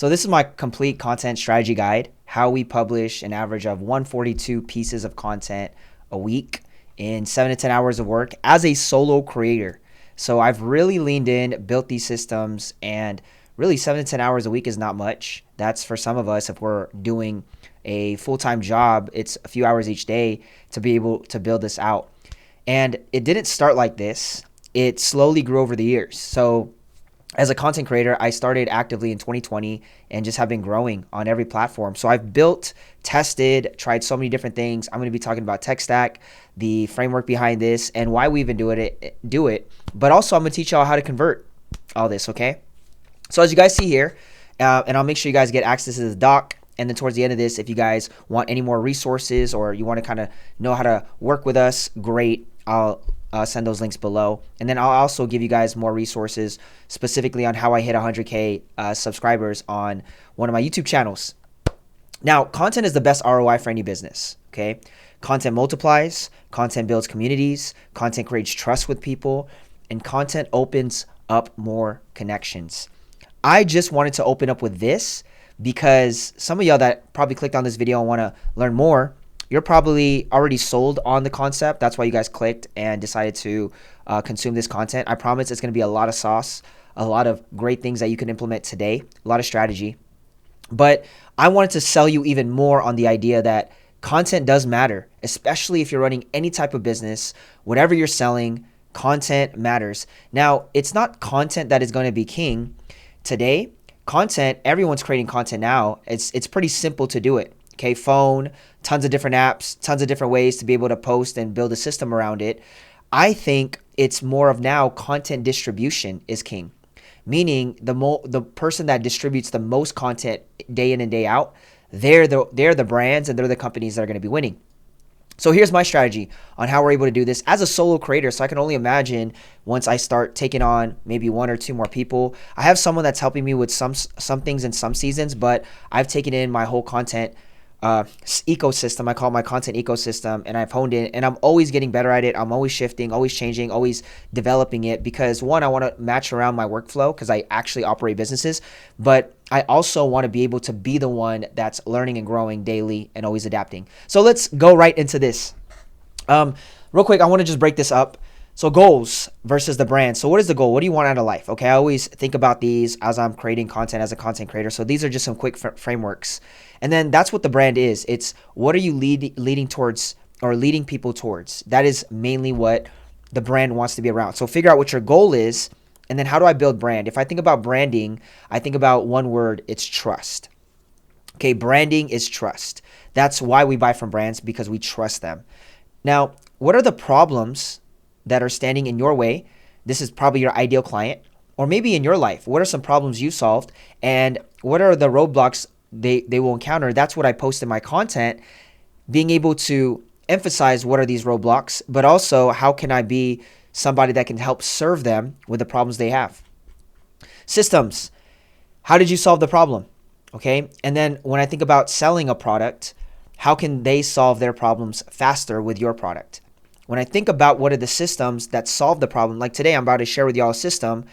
So this is my complete content strategy guide, how we publish an average of 142 pieces of content a week in 7 to 10 hours of work as a solo creator. So I've really leaned in, built these systems, and really 7 to 10 hours a week is not much. That's for some of us, if we're doing a full-time job, it's a few hours each day to be able to build this out. And it didn't start like this. It slowly grew over the years. So as a content creator, I started actively in 2020 and just have been growing on every platform. So I've built, tested, tried so many different things. I'm going to be talking about tech stack, the framework behind this, and why we even do it. But also I'm going to teach y'all how to convert all this, okay? So as you guys see here, and I'll make sure you guys get access to the doc. And then towards the end of this, if you guys want any more resources or you want to kind of know how to work with us, great. I'll send those links below. And then I'll also give you guys more resources specifically on how I hit 100K subscribers on one of my YouTube channels. Now, content is the best ROI for any business, okay? Content multiplies, content builds communities, content creates trust with people, and content opens up more connections. I just wanted to open up with this because some of y'all that probably clicked on this video and want to learn more, you're probably already sold on the concept. That's why you guys clicked and decided to consume this content. I promise it's going to be a lot of sauce, a lot of great things that you can implement today, a lot of strategy. But I wanted to sell you even more on the idea that content does matter, especially if you're running any type of business, whatever you're selling, content matters. Now, it's not content that is going to be king today. Content, everyone's creating content now. It's pretty simple to do it. Okay, phone, tons of different apps, tons of different ways to be able to post and build a system around it. I think it's more of now content distribution is king, meaning the person that distributes the most content day in and day out, they're the brands and they're the companies that are going to be winning. So here's my strategy on how we're able to do this as a solo creator. So I can only imagine once I start taking on maybe one or two more people. I have someone that's helping me with some things in some seasons, but I've taken in my whole content ecosystem. I call it my content ecosystem, and I've honed it, and I'm always getting better at it. I'm always shifting, always changing, always developing it because one, I want to match around my workflow because I actually operate businesses, but I also want to be able to be the one that's learning and growing daily and always adapting. So let's go right into this. Real quick, I want to just break this up. So goals versus the brand. So what is the goal? What do you want out of life? Okay, I always think about these as I'm creating content as a content creator. So these are just some quick frameworks. And then that's what the brand is. It's what are you leading towards or leading people towards? That is mainly what the brand wants to be around. So figure out what your goal is, and then how do I build brand? If I think about branding, I think about one word, it's trust. Okay, branding is trust. That's why we buy from brands, because we trust them. Now, what are the problems that are standing in your way? This is probably your ideal client, or maybe in your life. What are some problems you solved, and what are the roadblocks they will encounter? That's what I post in my content, being able to emphasize what are these roadblocks, but also how can I be somebody that can help serve them with the problems they have. Systems. How did you solve the problem? Okay. And then when I think about selling a product, how can they solve their problems faster with your product? When I think about what are the systems that solve the problem, like today I'm about to share with y'all a system,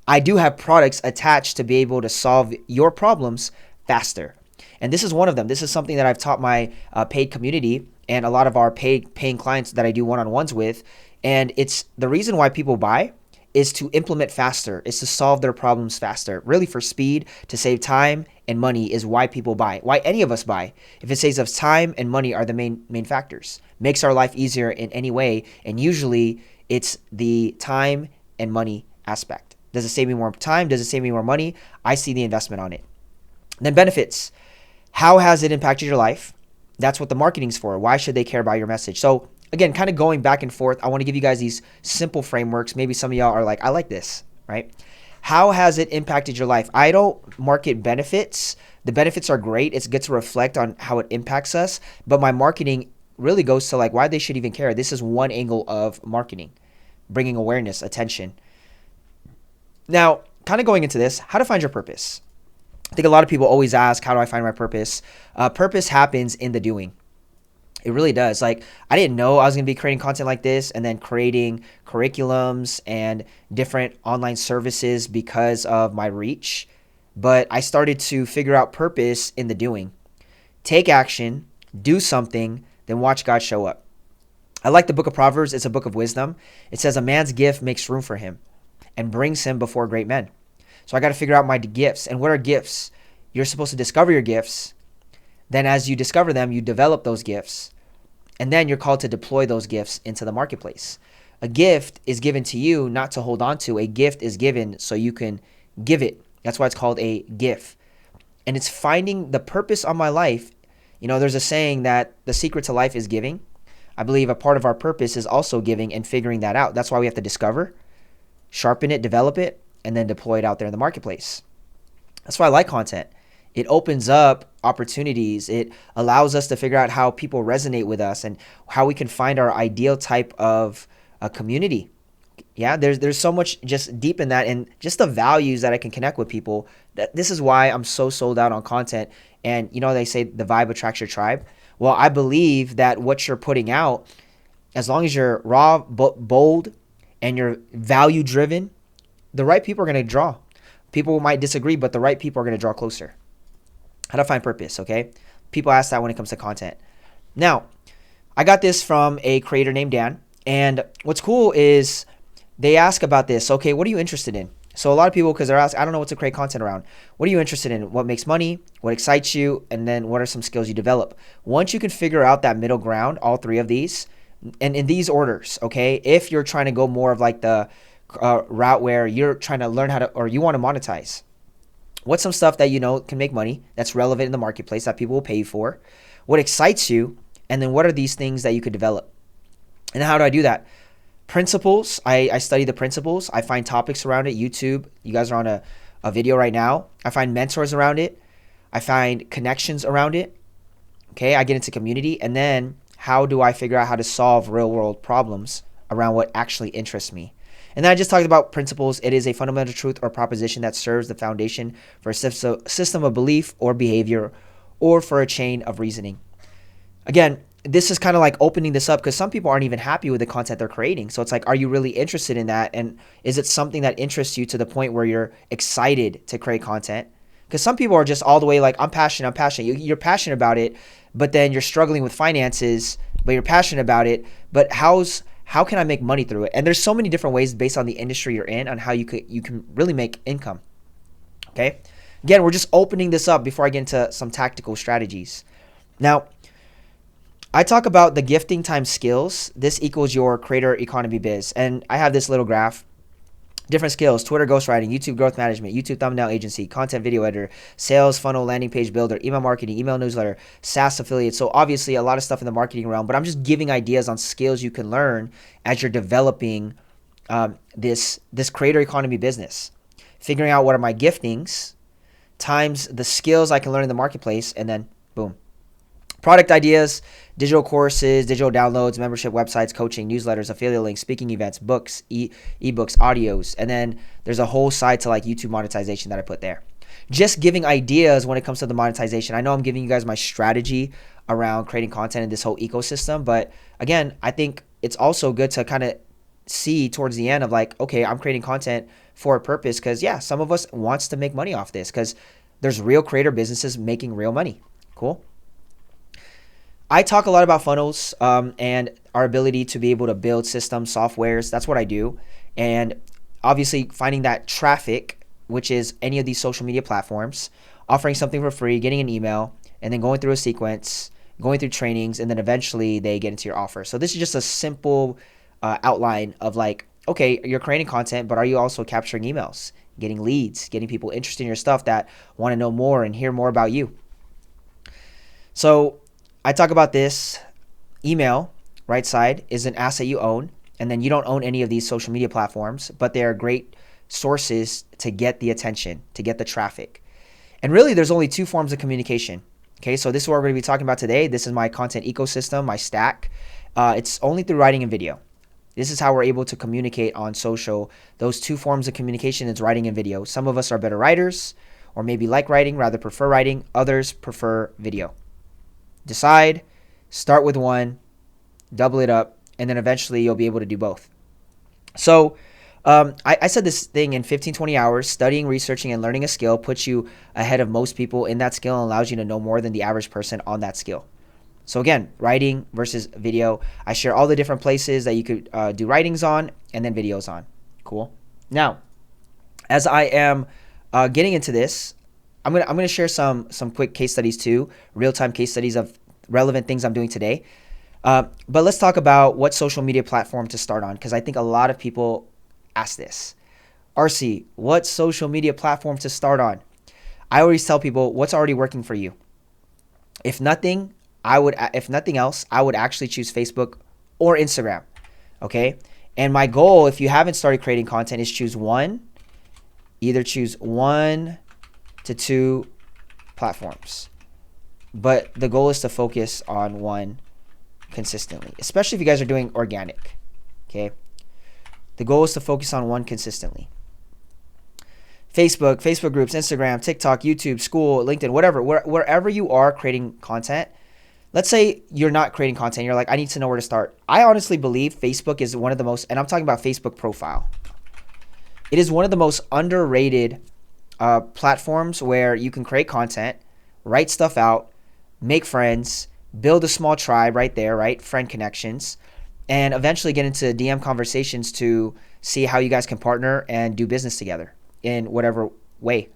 I do have products attached to be able to solve your problems faster. And this is one of them. This is something that I've taught my paid community and a lot of our paying clients that I do one-on-ones with. And it's the reason why people buy is to implement faster, is to solve their problems faster. Really for speed, to save time and money is why people buy, why any of us buy. If it saves us time and money are the main factors. Makes our life easier in any way. And usually it's the time and money aspect. Does it save me more time? Does it save me more money? I see the investment on it. Then benefits. How has it impacted your life? That's what the marketing's for. Why should they care about your message? So again, kind of going back and forth, I want to give you guys these simple frameworks. Maybe some of y'all are like, I like this, right? How has it impacted your life? I don't market benefits. The benefits are great. It's good to reflect on how it impacts us. But my marketing really goes to like why they should even care. This is one angle of marketing, bringing awareness, attention. Now, kind of going into this, how to find your purpose. I think a lot of people always ask, how do I find my purpose? Purpose happens in the doing. It really does. Like, I didn't know I was going to be creating content like this and then creating curriculums and different online services because of my reach. but I started to figure out purpose in the doing. Take action, do something, then watch God show up. I like the book of Proverbs. It's a book of wisdom. It says a man's gift makes room for him and brings him before great men. So I got to figure out my gifts. And what are gifts? You're supposed to discover your gifts. Then as you discover them, you develop those gifts. And then you're called to deploy those gifts into the marketplace. A gift is given to you not to hold on to. A gift is given so you can give it. That's why it's called a gift. And it's finding the purpose of my life. There's a saying that the secret to life is giving. I believe a part of our purpose is also giving and figuring that out. That's why we have to discover, sharpen it, develop it, and then deploy it out there in the marketplace. That's why I like content. It opens up opportunities. It allows us to figure out how people resonate with us and how we can find our ideal type of a community. Yeah, there's so much just deep in that, and just the values that I can connect with people. This is why I'm so sold out on content. And they say the vibe attracts your tribe. Well, I believe that what you're putting out, as long as you're raw, bold, and you're value driven, the right people are going to draw. People might disagree, but the right people are going to draw closer. How to find purpose, okay? People ask that when it comes to content. Now, I got this from a creator named Dan. And what's cool is they ask about this. Okay, what are you interested in? So a lot of people, because they're asked, I don't know what to create content around. What are you interested in? What makes money? What excites you? And then what are some skills you develop? Once you can figure out that middle ground, all three of these, and in these orders, okay? If you're trying to go more of like the route where you're trying to learn how to, or you want to monetize, what's some stuff that can make money, that's relevant in the marketplace, that people will pay you for? What excites you? And then what are these things that you could develop? And how do I do that? Principles. I study the principles. I find topics around it. YouTube. You guys are on a video right now. I find mentors around it. I find connections around it. Okay. I get into community. And then how do I figure out how to solve real world problems around what actually interests me? And then I just talked about principles. It is a fundamental truth or proposition that serves the foundation for a system of belief or behavior, or for a chain of reasoning. Again, this is kind of like opening this up because some people aren't even happy with the content they're creating. So it's like, are you really interested in that? And is it something that interests you to the point where you're excited to create content? Because some people are just all the way like, I'm passionate. You're passionate about it, but then you're struggling with finances, but you're passionate about it. But how can I make money through it? And there's so many different ways based on the industry you're in on how you can really make income. Okay. Again, we're just opening this up before I get into some tactical strategies. Now, I talk about the gifting times skills. This equals your creator economy biz. And I have this little graph. Different skills: Twitter ghostwriting, YouTube growth management, YouTube thumbnail agency, content video editor, sales funnel, landing page builder, email marketing, email newsletter, SaaS affiliate. So obviously a lot of stuff in the marketing realm, but I'm just giving ideas on skills you can learn as you're developing this creator economy business. Figuring out what are my giftings times the skills I can learn in the marketplace, and then boom. Product ideas, digital courses, digital downloads, membership websites, coaching, newsletters, affiliate links, speaking events, books, ebooks, audios. And then there's a whole side to like YouTube monetization that I put there. Just giving ideas when it comes to the monetization. I know I'm giving you guys my strategy around creating content in this whole ecosystem. But again, I think it's also good to kind of see towards the end of like, okay, I'm creating content for a purpose because, yeah, some of us wants to make money off this because there's real creator businesses making real money. Cool. I talk a lot about funnels and our ability to be able to build systems, softwares. That's what I do. And obviously finding that traffic, which is any of these social media platforms, offering something for free, getting an email, and then going through a sequence, going through trainings, and then eventually they get into your offer. So this is just a simple outline of like, okay, you're creating content, but are you also capturing emails, getting leads, getting people interested in your stuff that want to know more and hear more about you? So I talk about this. Email, right side, is an asset you own. And then you don't own any of these social media platforms, but they are great sources to get the attention, to get the traffic. And really, there's only two forms of communication. Okay, so this is what we're going to be talking about today. This is my content ecosystem, my stack. It's only through writing and video. This is how we're able to communicate on social. Those two forms of communication is writing and video. Some of us are better writers, or maybe like writing, rather prefer writing. Others prefer video. Decide, start with one, double it up, and then eventually you'll be able to do both. So I said this thing in 15, 20 hours, studying, researching, and learning a skill puts you ahead of most people in that skill and allows you to know more than the average person on that skill. So again, writing versus video. I share all the different places that you could do writings on and then videos on. Cool. Now, as I am getting into this, I'm gonna share some quick case studies too, real-time case studies of relevant things I'm doing today. But let's talk about what social media platform to start on, because I think a lot of people ask this. RC, what social media platform to start on? I always tell people what's already working for you. If nothing else, I would actually choose Facebook or Instagram. Okay. And my goal, if you haven't started creating content, is either choose 1 to 2 platforms. But the goal is to focus on one consistently, especially if you guys are doing organic. Okay. The goal is to focus on one consistently. Facebook groups, Instagram, TikTok, YouTube, school, LinkedIn, whatever, wherever you are creating content. Let's say you're not creating content. You're like, I need to know where to start. I honestly believe Facebook is one of the most, and I'm talking about Facebook profile. It is one of the most underrated platforms where you can create content, write stuff out, make friends, build a small tribe right there, right? Friend connections, and eventually get into DM conversations to see how you guys can partner and do business together in whatever way.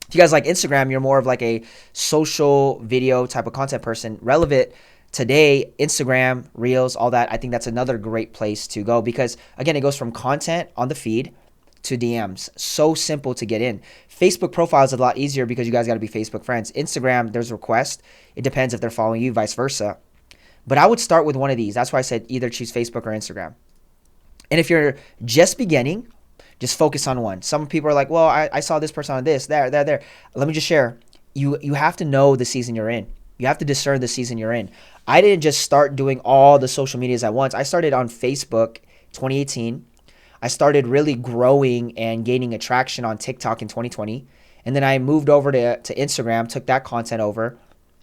If you guys like Instagram, you're more of like a social video type of content person. Relevant today, Instagram, Reels, all that. I think that's another great place to go because, again, it goes from content on the feed to DMs. So simple to get in. Facebook profile is a lot easier because you guys got to be Facebook friends. Instagram, there's requests. It depends if they're following you, vice versa. But I would start with one of these. That's why I said either choose Facebook or Instagram. And if you're just beginning, just focus on one. Some people are like, well, I saw this person on this, there. Let me just share. You have to know the season you're in. You have to discern the season you're in. I didn't just start doing all the social medias at once. I started on Facebook 2018. I started really growing and gaining attraction on TikTok in 2020. And then I moved over to Instagram, took that content over.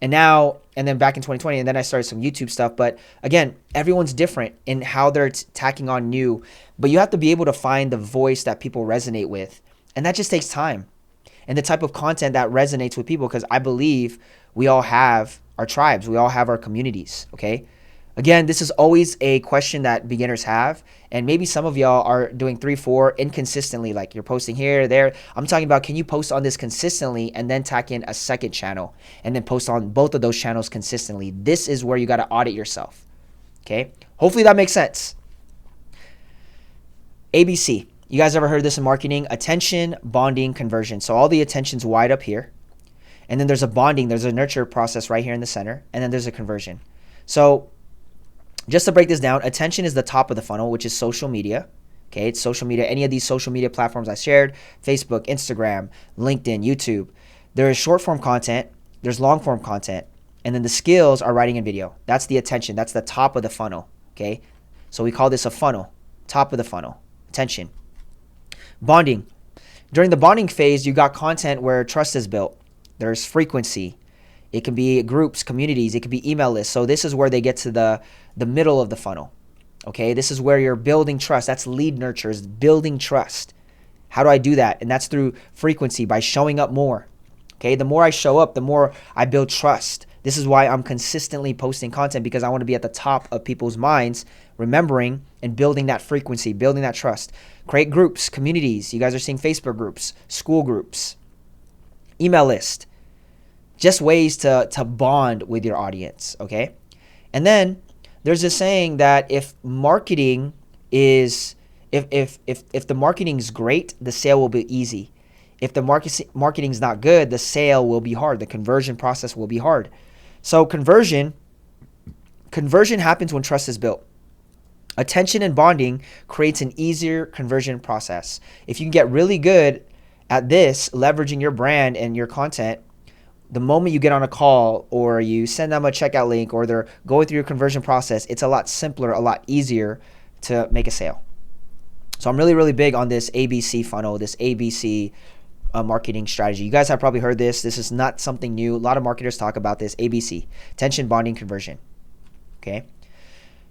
And then back in 2020, and then I started some YouTube stuff. But again, everyone's different in how they're tacking on new. But you have to be able to find the voice that people resonate with. And that just takes time. And the type of content that resonates with people, because I believe we all have our tribes. We all have our communities, okay? Again, this is always a question that beginners have. And maybe some of y'all are doing 3, 4 inconsistently, like you're posting here, there. I'm talking about, can you post on this consistently and then tack in a second channel and then post on both of those channels consistently? This is where you got to audit yourself, okay? Hopefully that makes sense. ABC. You guys ever heard this in marketing? Attention, bonding, conversion. So all the attention's wide up here. And then there's a bonding, there's a nurture process right here in the center. And then there's a conversion. So just to break this down, attention is the top of the funnel, which is social media. Okay, it's social media. Any of these social media platforms I shared, Facebook, Instagram, LinkedIn, YouTube. There is short form content, there's long form content, and then the skills are writing and video. That's the attention. That's the top of the funnel. Okay, so we call this a funnel, top of the funnel, attention. Bonding. During the bonding phase, you got content where trust is built. There's frequency. It can be groups, communities. It could be email lists. So this is where they get to the middle of the funnel. Okay, this is where you're building trust. That's lead nurture, is building trust. How do I do that? And that's through frequency, by showing up more. Okay, the more I show up, the more I build trust. This is why I'm consistently posting content, because I want to be at the top of people's minds, remembering and building that frequency, building that trust. Create groups, communities. You guys are seeing Facebook groups, school groups, email list. Just ways to bond with your audience, okay? And then there's a saying that if marketing is, if the marketing is great, the sale will be easy. If the marketing is not good, the sale will be hard. The conversion process will be hard. So conversion happens when trust is built. Attention and bonding creates an easier conversion process. If you can get really good at this, leveraging your brand and your content, the moment you get on a call or you send them a checkout link or they're going through your conversion process, it's a lot simpler, a lot easier to make a sale. So I'm really, really big on this ABC funnel, this ABC marketing strategy. You guys have probably heard this. This is not something new. A lot of marketers talk about this. ABC, attention, bonding, conversion. Okay.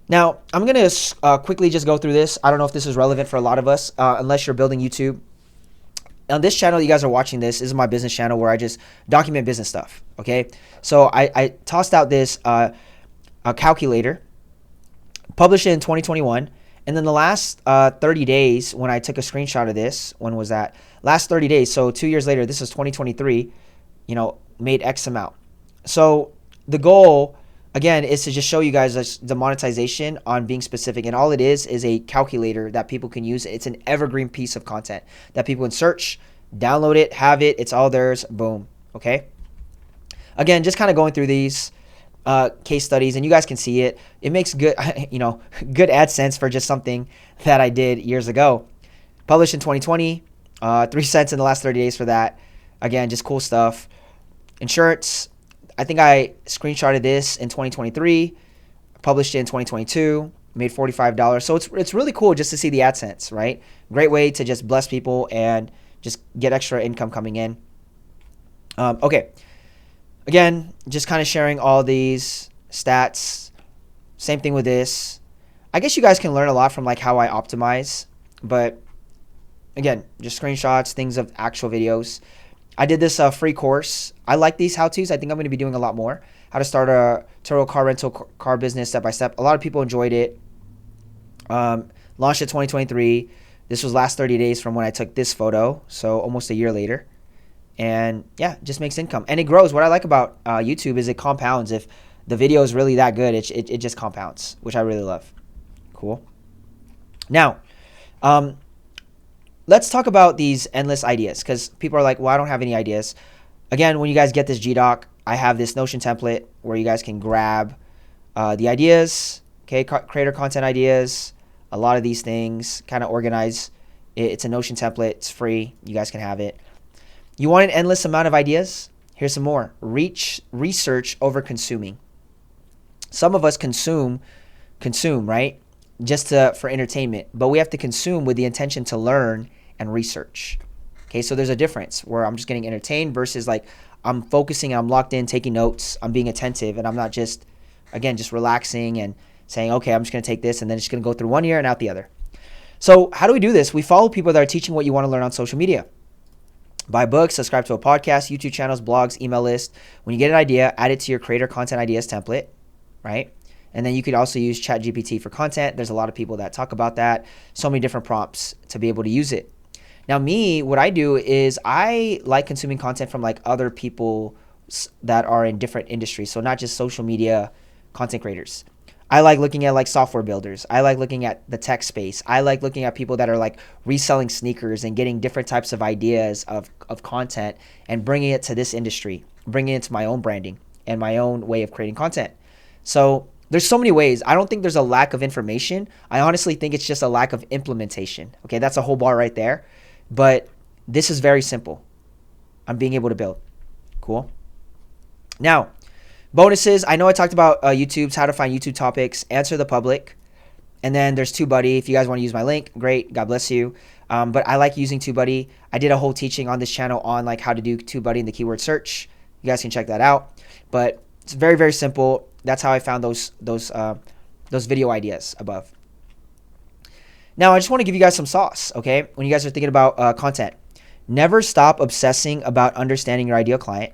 Now, I'm going to quickly just go through this. I don't know if this is relevant for a lot of us, unless you're building YouTube. On this channel, you guys are watching this. This is my business channel where I just document business stuff, okay? So I tossed out this a calculator, published it in 2021, and then the last 30 days when I took a screenshot of this, when was that? Last 30 days, so 2 years later, this is 2023, made X amount. So the goal, again, is to just show you guys the monetization on being specific. And all it is a calculator that people can use. It's an evergreen piece of content that people can search, download it, have it. It's all theirs. Boom. Okay. Again, just kind of going through these case studies, and you guys can see it. It makes good, good AdSense for just something that I did years ago. Published in 2020, 3 cents in the last 30 days for that. Again, just cool stuff. Insurance, I think I screenshotted this in 2023, published it in 2022, made $45. So it's really cool just to see the AdSense, right? Great way to just bless people and just get extra income coming in. Okay. Again, just kind of sharing all these stats. Same thing with this. I guess you guys can learn a lot from like how I optimize, but again, just screenshots, things of actual videos. I did this free course. I like these how-tos. I think I'm going to be doing a lot more. How to start a total car rental car business step by step. A lot of people enjoyed it. Launched it 2023. This was last 30 days from when I took this photo, so almost a year later. And yeah, just makes income. And it grows. What I like about YouTube is it compounds. If the video is really that good, it just compounds, which I really love. Cool. Now, let's talk about these endless ideas, because people are like, well, I don't have any ideas. Again, when you guys get this GDoc, I have this Notion template where you guys can grab the ideas, okay, creator content ideas, a lot of these things, kind of organize. It's a Notion template. It's free. You guys can have it. You want an endless amount of ideas? Here's some more. Research over consuming. Some of us consume, right? Just for entertainment, but we have to consume with the intention to learn and research. Okay, so there's a difference where I'm just getting entertained versus like I'm focusing and I'm locked in, taking notes, I'm being attentive, and I'm not just, again, just relaxing and saying, okay, I'm just going to take this and then it's going to go through one ear and out the other. So how do we do this? We follow people that are teaching what you want to learn on social media. Buy books, subscribe to a podcast, YouTube channels, blogs, email list. When you get an idea, add it to your creator content ideas template, right? And then you could also use ChatGPT for content. There's a lot of people that talk about that. So many different prompts to be able to use it. Now me, what I do is I like consuming content from like other people that are in different industries. So not just social media content creators. I like looking at like software builders. I like looking at the tech space. I like looking at people that are like reselling sneakers and getting different types of ideas of content and bringing it to this industry, bringing it to my own branding and my own way of creating content. So there's so many ways. I don't think there's a lack of information. I honestly think it's just a lack of implementation. Okay, that's a whole bar right there. But this is very simple. I'm being able to build. Cool. Now, bonuses. I know I talked about YouTube's how to find YouTube topics, answer the public. And then there's Tubebuddy. If you guys want to use my link, great. God bless you. But I like using Tubebuddy. I did a whole teaching on this channel on like how to do Tubebuddy in the keyword search. You guys can check that out. But it's very, very simple. That's how I found those video ideas above. Now, I just want to give you guys some sauce, okay? When you guys are thinking about content, never stop obsessing about understanding your ideal client.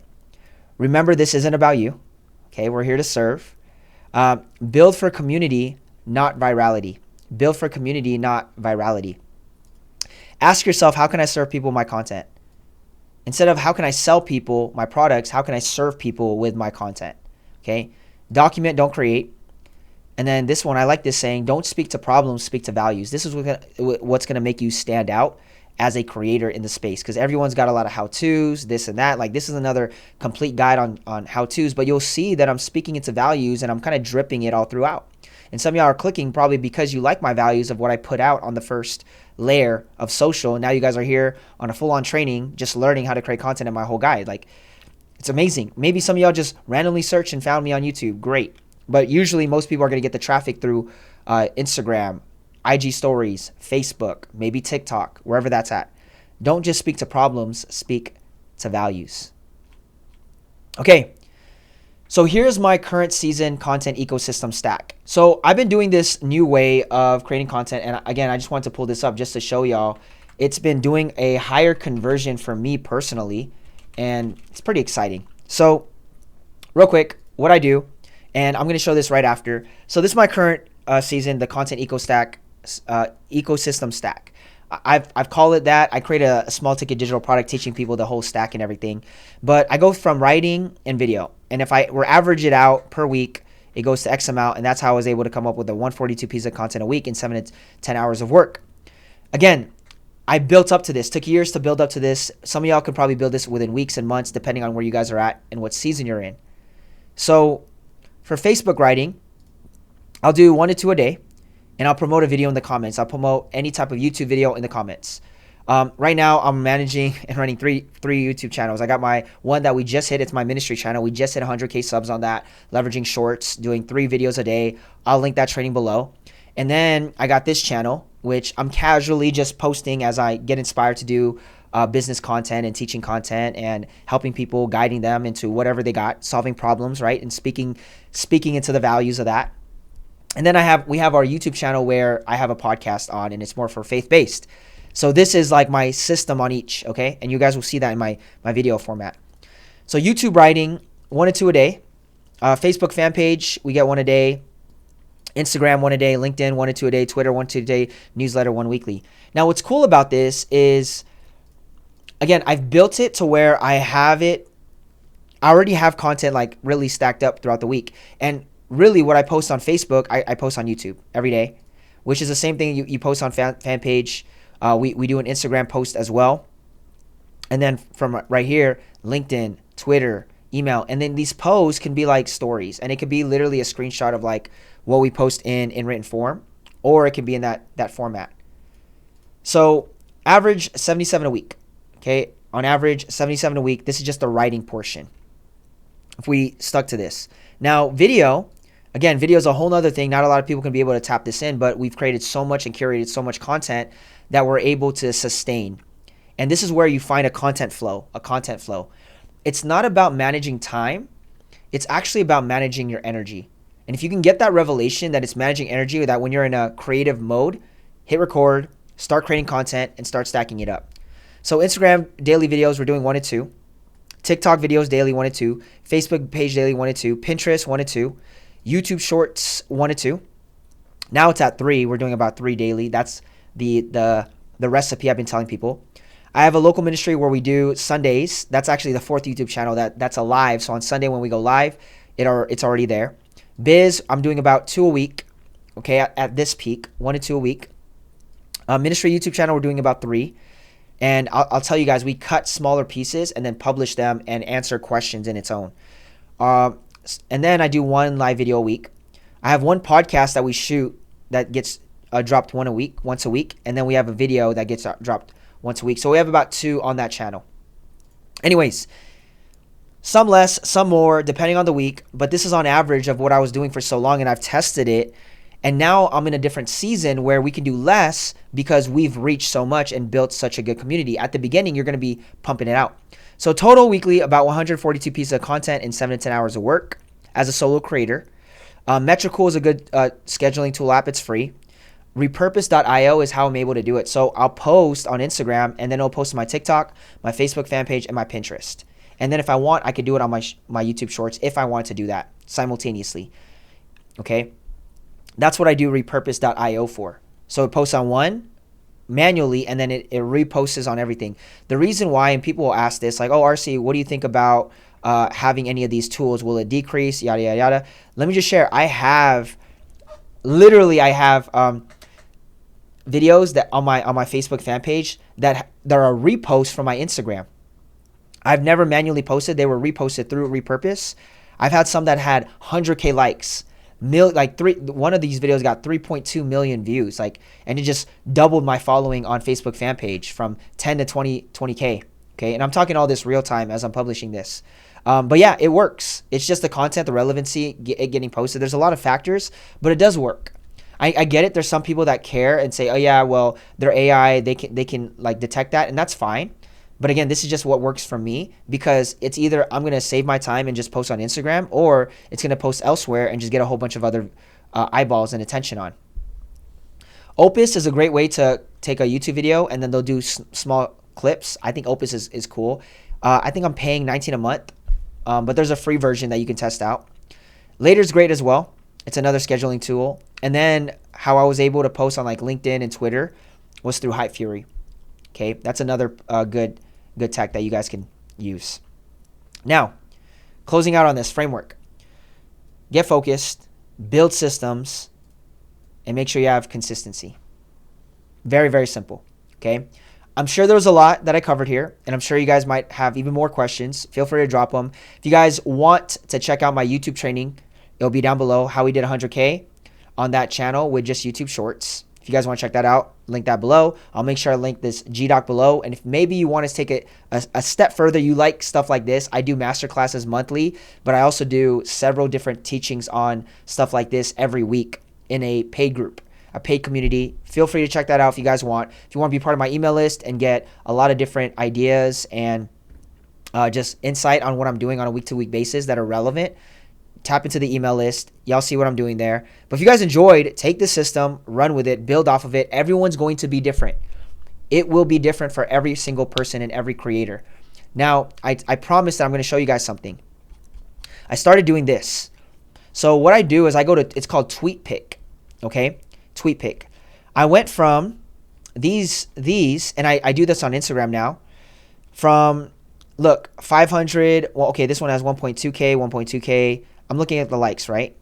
Remember, this isn't about you, okay? We're here to serve. Build for community, not virality. Build for community, not virality. Ask yourself, how can I serve people with my content? Instead of how can I sell people my products, how can I serve people with my content, okay? Document, don't create. And then this one, I like this saying, don't speak to problems, speak to values. This is what's going to make you stand out as a creator in the space, because everyone's got a lot of how-tos, this and that. Like this is another complete guide on how-tos, but you'll see that I'm speaking into values and I'm kind of dripping it all throughout. And some of y'all are clicking probably because you like my values of what I put out on the first layer of social. And now you guys are here on a full-on training, just learning how to create content in my whole guide. Like it's amazing. Maybe some of y'all just randomly searched and found me on YouTube. Great. But usually most people are going to get the traffic through Instagram, IG stories, Facebook, maybe TikTok, wherever that's at. Don't just speak to problems, speak to values. Okay. So here's my current season content ecosystem stack. So I've been doing this new way of creating content. And again, I just wanted to pull this up just to show y'all. It's been doing a higher conversion for me personally. And it's pretty exciting. So real quick, what I do, and I'm going to show this right after. So this is my current season, the content ecosystem stack. I've called it that. I create a small ticket digital product teaching people the whole stack and everything. But I go from writing and video. And if I were average it out per week, it goes to X amount. And that's how I was able to come up with a 142 piece of content a week in 7 to 10 hours of work. Again, I built up to this. Took years to build up to this. Some of y'all could probably build this within weeks and months, depending on where you guys are at and what season you're in. So for Facebook writing, I'll do 1 to 2 a day. And I'll promote a video in the comments. I'll promote any type of YouTube video in the comments. Right now, I'm managing and running three YouTube channels. I got my one that we just hit. It's my ministry channel. We just hit 100K subs on that, leveraging shorts, doing 3 videos a day. I'll link that training below. And then I got this channel, which I'm casually just posting as I get inspired to do business content and teaching content and helping people, guiding them into whatever they got, solving problems, right? And speaking into the values of that. And then we have our YouTube channel where I have a podcast on, and it's more for faith-based. So this is like my system on each, okay? And you guys will see that in my video format. So YouTube writing, 1 to 2 a day. Facebook fan page, we get 1 a day. Instagram, 1 a day. LinkedIn, 1 to 2 a day. Twitter, 1 to 2 a day. Newsletter, 1 weekly. Now, what's cool about this is, again, I've built it to where I already have content like really stacked up throughout the week. And really what I post on Facebook, I post on YouTube every day, which is the same thing you post on fan page. We do an Instagram post as well. And then from right here, LinkedIn, Twitter, email. And then these posts can be like stories. And it could be literally a screenshot of like what we post in written form. Or it can be in that format. So average 77 a week. Okay, on average 77 a week. This is just the writing portion. If we stuck to this. Now video. Again, video is a whole nother thing. Not a lot of people can be able to tap this in, but we've created so much and curated so much content that we're able to sustain. And this is where you find a content flow. It's not about managing time. It's actually about managing your energy. And if you can get that revelation that it's managing energy, that when you're in a creative mode, hit record, start creating content, and start stacking it up. So Instagram daily videos, we're doing 1 to 2. TikTok videos daily, 1 to 2. Facebook page daily, 1 to 2. Pinterest, 1 to 2. YouTube Shorts, 1 to 2. Now it's at 3. We're doing about 3 daily. That's the recipe I've been telling people. I have a local ministry where we do Sundays. That's actually the 4th YouTube channel that's a live. So on Sunday when we go live, it's already there. Biz, I'm doing about 2 a week. Okay, at this peak, 1 to 2 a week. Ministry YouTube channel, we're doing about 3. And I'll tell you guys, we cut smaller pieces and then publish them and answer questions in its own. And then I do 1 live video a week. I have 1 podcast that we shoot that gets dropped once a week. And then we have a video that gets dropped once a week. So we have about 2 on that channel. Anyways, some less, some more, depending on the week. But this is on average of what I was doing for so long, and I've tested it. And now I'm in a different season where we can do less because we've reached so much and built such a good community. At the beginning, you're going to be pumping it out. So total weekly, about 142 pieces of content in 7 to 10 hours of work as a solo creator. Metricool is a good scheduling tool app. It's free. Repurpose.io is how I'm able to do it. So I'll post on Instagram, and then I'll post on my TikTok, my Facebook fan page, and my Pinterest. And then if I want, I could do it on my YouTube Shorts if I want to do that simultaneously. Okay? That's what I do repurpose.io for. So it posts on one manually, and then it reposts on everything. The reason why, and people will ask this, like, oh, RC, what do you think about having any of these tools? Will it decrease? Yada, yada, yada. Let me just share. I have videos that on my Facebook fan page that are reposts from my Instagram. I've never manually posted. They were reposted through Repurpose. I've had some that had 100K likes. One of these videos got 3.2 million views, and it just doubled my following on Facebook fan page from 10 to 20K. Okay, and I'm talking all this real time as I'm publishing this. But yeah, it works. It's just the content, the relevancy, it getting posted. There's a lot of factors, but it does work. I get it. There's some people that care and say, oh yeah, well, they're AI. They can like detect that, and that's fine. But again, this is just what works for me, because it's either I'm going to save my time and just post on Instagram, or it's going to post elsewhere and just get a whole bunch of other eyeballs and attention on. Opus is a great way to take a YouTube video and then they'll do small clips. I think Opus is cool. I think I'm paying $19 a month, but there's a free version that you can test out. Later's great as well. It's another scheduling tool. And then how I was able to post on like LinkedIn and Twitter was through Hype Fury. Okay, that's another good tech that you guys can use. Now, closing out on this framework. Get focused, build systems, and make sure you have consistency. Very, very simple. Okay. I'm sure there was a lot that I covered here, and I'm sure you guys might have even more questions. Feel free to drop them. If you guys want to check out my YouTube training, it'll be down below, how we did 100K on that channel with just YouTube Shorts. If you guys want to check that out, link that below. I'll make sure I link this GDoc below. And if maybe you want to take it a step further, you like stuff like this, I do masterclasses monthly, but I also do several different teachings on stuff like this every week in a paid group, a paid community. Feel free to check that out if you guys want. If you want to be part of my email list and get a lot of different ideas and just insight on what I'm doing on a week-to-week basis that are relevant, tap into the email list. Y'all see what I'm doing there. But if you guys enjoyed, take the system, run with it, build off of it. Everyone's going to be different. It will be different for every single person and every creator. Now, I promise that I'm going to show you guys something. I started doing this. So what I do is I go to, it's called TweetPick. Okay, TweetPick. I went from these, and I do this on Instagram now. From, look, 500. Well, okay, this one has 1.2K, 1.2K. I'm looking at the likes, right?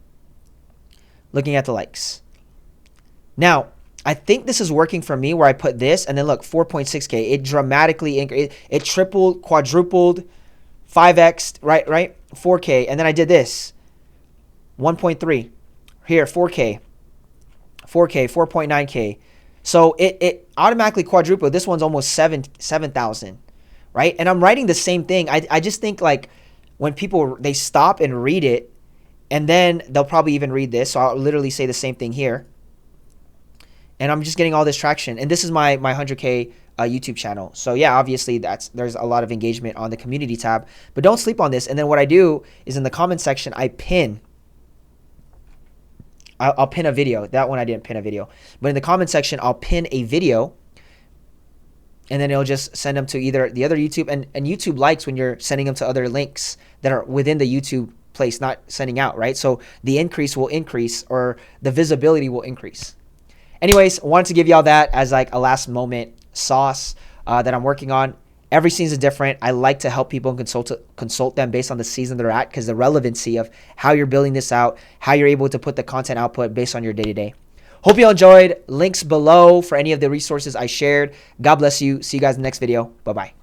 Looking at the likes. Now, I think this is working for me where I put this, and then look, 4.6K. It dramatically increased. It tripled, quadrupled, 5X, right? 4K. And then I did this. 1.3. Here, 4K. 4.9K. So it automatically quadrupled. This one's almost 7,000, right? And I'm writing the same thing. I just think like when people, they stop and read it, and then they'll probably even read this. So I'll literally say the same thing here. And I'm just getting all this traction. And this is my 100K YouTube channel. So yeah, obviously there's a lot of engagement on the community tab. But don't sleep on this. And then what I do is in the comment section, I'll pin a video. That one I didn't pin a video. But in the comment section, I'll pin a video. And then it'll just send them to either the other YouTube. And YouTube likes when you're sending them to other links that are within the YouTube place, not sending out, right? So the increase will increase, or the visibility will increase. Anyways, I wanted to give y'all that as like a last moment sauce that I'm working on. Every season is different. I like to help people and consult them based on the season they're at, because the relevancy of how you're building this out, how you're able to put the content output based on your day-to-day. Hope you all enjoyed. Links below for any of the resources I shared. God bless you. See you guys in the next video. Bye-bye.